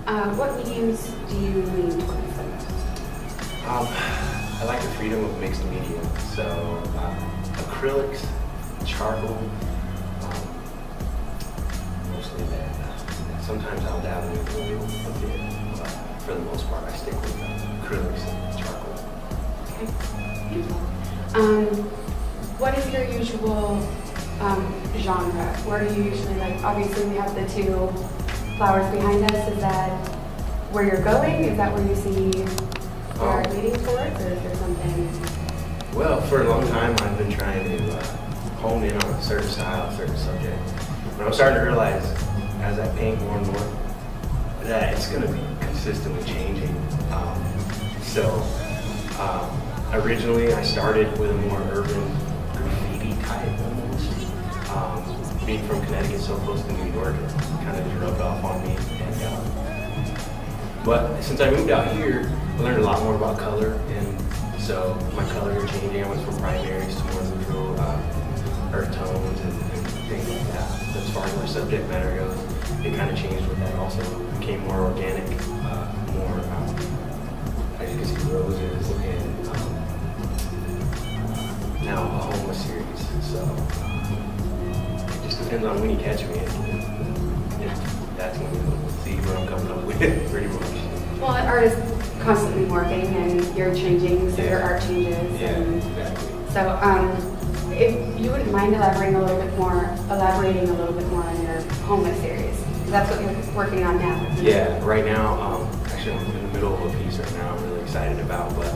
What mediums do you lean towards the most? I like the freedom of mixed media. So acrylics, charcoal, mostly that. Sometimes I'll dabble with oil a bit, but for the most part I stick with acrylics and charcoal. Okay, beautiful. What is your usual genre? Where do you usually like? Obviously, we have the two flowers behind us. Is that where you're going? Is that where you see you're leading towards, or is there something? Well, for a long time I've been trying to hone in on a certain style, a certain subject. But I'm starting to realize as I paint more and more that it's going to be consistently changing. Originally I started with a more urban graffiti type almost. Being from Connecticut, so close to New York, it kind of just rubbed off on me. But since I moved out here, I learned a lot more about color, and so my colors are changing. I went from primaries to more neutral earth tones and things like that. As far as my subject matter goes, it kind of changed with that also. It became more organic, more, as you can see, roses, and now a homeless series. So it just depends on when you catch me. That's when you'll see what I'm coming up with, pretty much. Well, art is constantly morphing, and you're changing, so your art changes. Yeah, and exactly. So, if you wouldn't mind elaborating a little bit more on your homeless series. That's what you're working on now. Yeah, right now, actually I'm in the middle of a piece right now I'm really excited about, but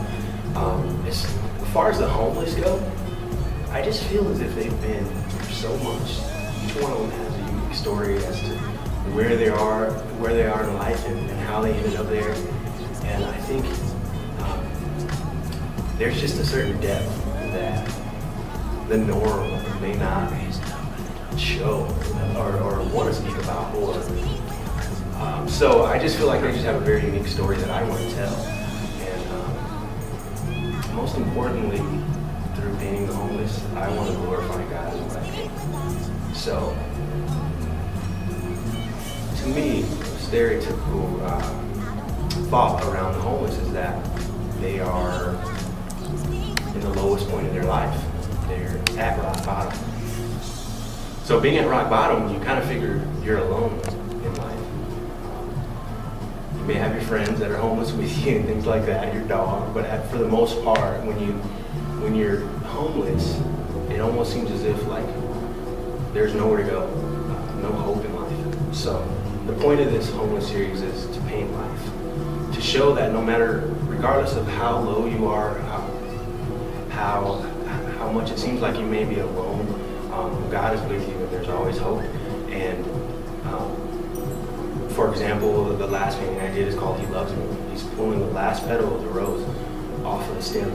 as far as the homeless go, I just feel as if they've been through so much. Each one of them has a unique story as to where they are in life and how they ended up there. And I think there's just a certain depth that the norm may not show or want to speak about. So I just feel like they just have a very unique story that I want to tell. And most importantly, through painting the homeless, I want to glorify God in what I paint. So to me, stereotypical thought around the homeless is that they are in the lowest point of their life. They're at rock bottom. So being at rock bottom, you kind of figure you're alone in life. You may have your friends that are homeless with you and things like that, your dog, but for the most part, when you're homeless, it almost seems as if like there's nowhere to go, no hope in life. So the point of this homeless series is to paint life, to show that no matter, regardless of how low you are, how much it seems like you may be alone, God is with you and there's always hope. And for example, the last painting I did is called He Loves Me. He's pulling the last petal of the rose off of the stem.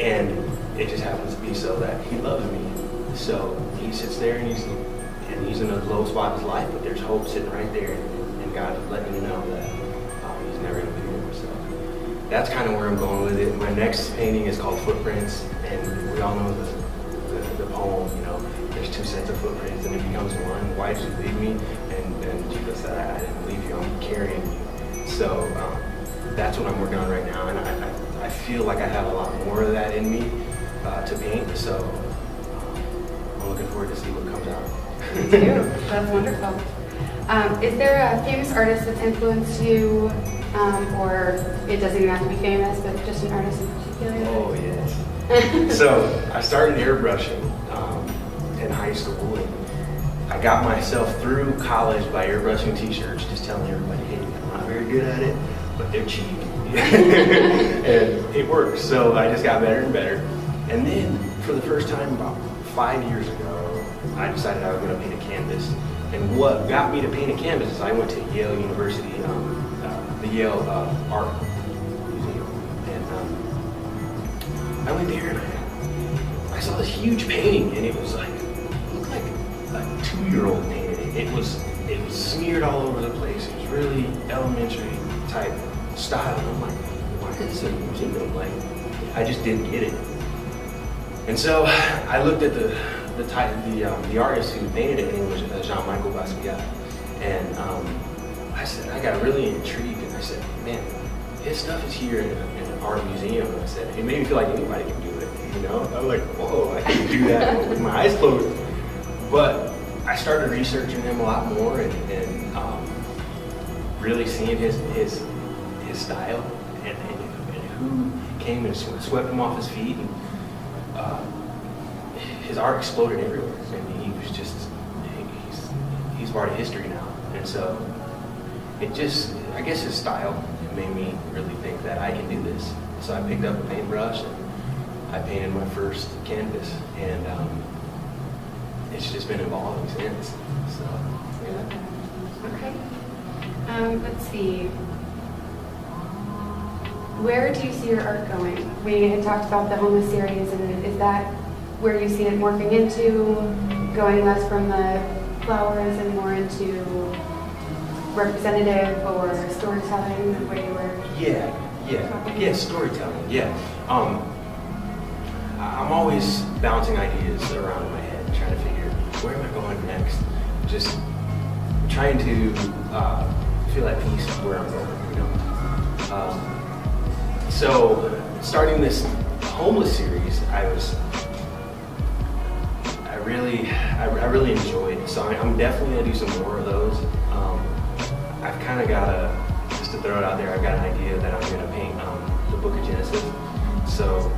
And it just happens to be so that he loves me. So he sits there and he's in a low spot in his life, but there's hope sitting right there, and God is letting you know that he's never going to be there. So that's kind of where I'm going with it. My next painting is called Footprints, and we all know the poem, you know, there's two sets of footprints and it becomes one. Why did you leave me? And Jesus said, I didn't leave you, I'm carrying you. So that's what I'm working on right now, and I feel like I have a lot more of that in me to paint, so I'm looking forward to see what comes out. Me too. That's wonderful. Is there a famous artist that's influenced you, or it doesn't even have to be famous, but just an artist in particular? Oh, yes. So I started airbrushing in high school, and I got myself through college by airbrushing t-shirts, just telling everybody, hey, I'm not very good at it, but they're cheap. And it works, so I just got better and better. And then, for the first time about 5 years ago, I decided I was going to paint a canvas. And what got me to paint a canvas is I went to Yale University, the Yale Art Museum. And I went there and I saw this huge painting, and it was like, it looked like a 2-year-old painted it. It was smeared all over the place. It was really elementary type style. And I'm like, why is this a museum? Like, I just didn't get it. And so I looked at the artist who painted it, and it was Jean-Michel Basquiat. And I said, I got really intrigued, and I said, man, his stuff is here in an art museum. And I said, it made me feel like anybody can do it, you know? I was like, whoa, I can do that with my eyes closed. But I started researching him a lot more and really seeing his style and who came and swept him off his feet. And his art exploded everywhere. I mean, he was just, he's part of history now. And so it just, I guess his style made me really think that I can do this. So I picked up a paintbrush and I painted my first canvas, and it's just been evolving since. So, yeah. Okay. Let's see. Where do you see your art going? We had talked about the homeless series, and is that where you see it morphing into, going less from the flowers and more into representative or storytelling, the way you were? Yeah, storytelling, yeah. I'm always bouncing ideas around in my head, trying to figure, where am I going next? Just trying to feel at peace with where I'm going, you know? So, starting this homeless series, I really enjoyed. So I'm definitely gonna do some more of those. I've kind of got just to throw it out there, I've got an idea that I'm gonna paint the Book of Genesis. So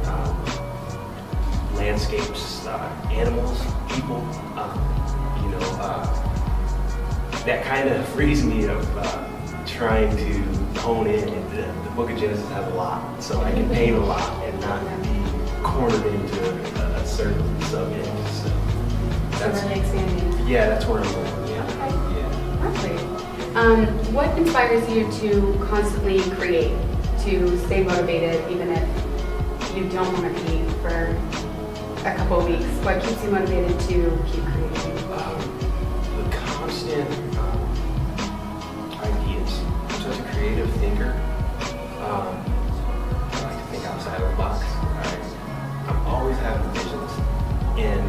landscapes, animals, people, you know, that kind of frees me of trying to hone in. The Book of Genesis has a lot, so I can paint a lot and not be cornered into a certain subject. So that's really expanding. Yeah, that's where I'm going. Yeah. Okay. Yeah. Lovely. What inspires you to constantly create, to stay motivated even if you don't want to paint for a couple of weeks? What keeps you motivated to keep creating? The constant ideas. I'm such a creative thinker. I like to think outside of the box. I'm always having visions. And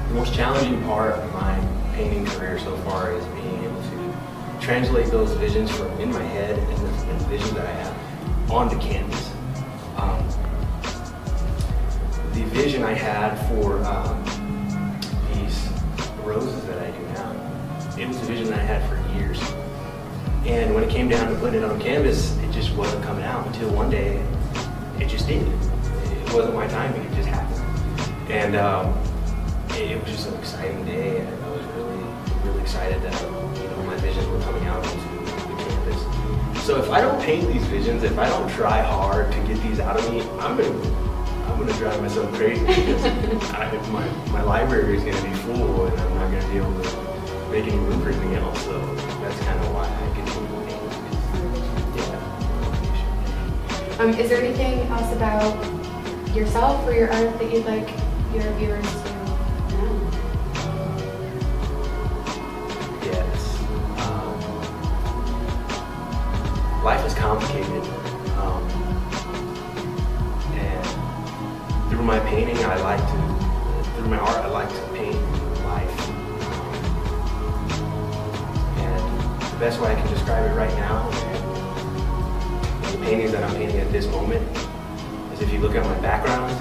the most challenging part of my painting career so far is being able to translate those visions from in my head and the visions that I have onto canvas. The vision I had for these roses that I do now, it was a vision that I had for years. And when it came down to putting it on canvas, it just wasn't coming out until one day it just did. It wasn't my timing, it just happened. And it was just an exciting day, and I was really excited that my visions were coming out onto the canvas. So if I don't paint these visions, if I don't try hard to get these out of me, I'm gonna drive myself crazy because my library is gonna be full, and I'm not gonna be able to make any room for anything else. So that's kind of why I continue painting. Is there anything else about yourself or your art that you'd like your viewers to know? Yes. Life is complicated. And through my painting, through my art, I like to paint life. And the best way I can describe it right now, and the paintings that I'm painting at this moment, is if you look at my background,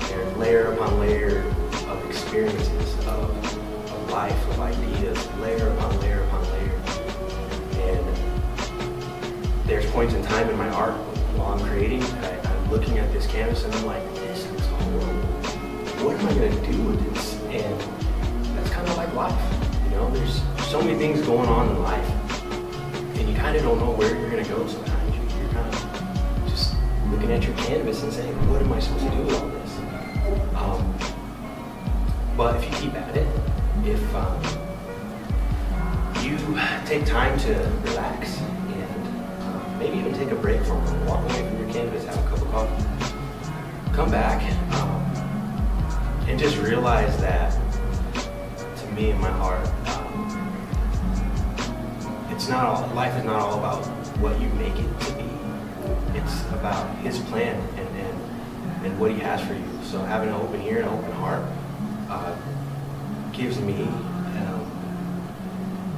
there's layer upon layer of experiences, of life, of ideas, layer upon layer upon layer. And there's points in time in my art while I'm creating that I'm looking at this canvas and I'm like, this is horrible. What am I going to do with this? And that's kind of like life. You know, there's so many things going on in life, and you kind of don't know where you're going to go sometimes. You're kind of just looking at your canvas and saying, what am I supposed to do with all this? But if you keep at it, if you take time to relax and maybe even take a break from it, walk away from your canvas, have a cup of coffee, come back, and just realize that, to me in my heart, life is not all about what you make it to be. It's about His plan and what He has for you. So having an open ear and an open heart gives me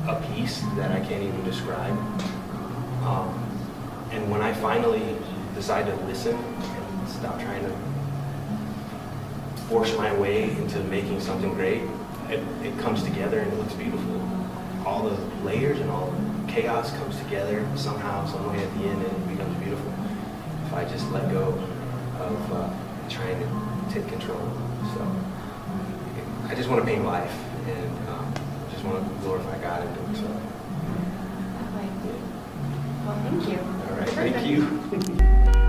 a peace that I can't even describe. And when I finally decide to listen and stop trying to force my way into making something great, it comes together and it looks beautiful. All the layers and all the chaos comes together somehow, some way at the end, and it becomes beautiful. If I just let go of trying to take control. So I just want to paint life, and just want to glorify God and do it. So. Well, thank you. All right, thank you.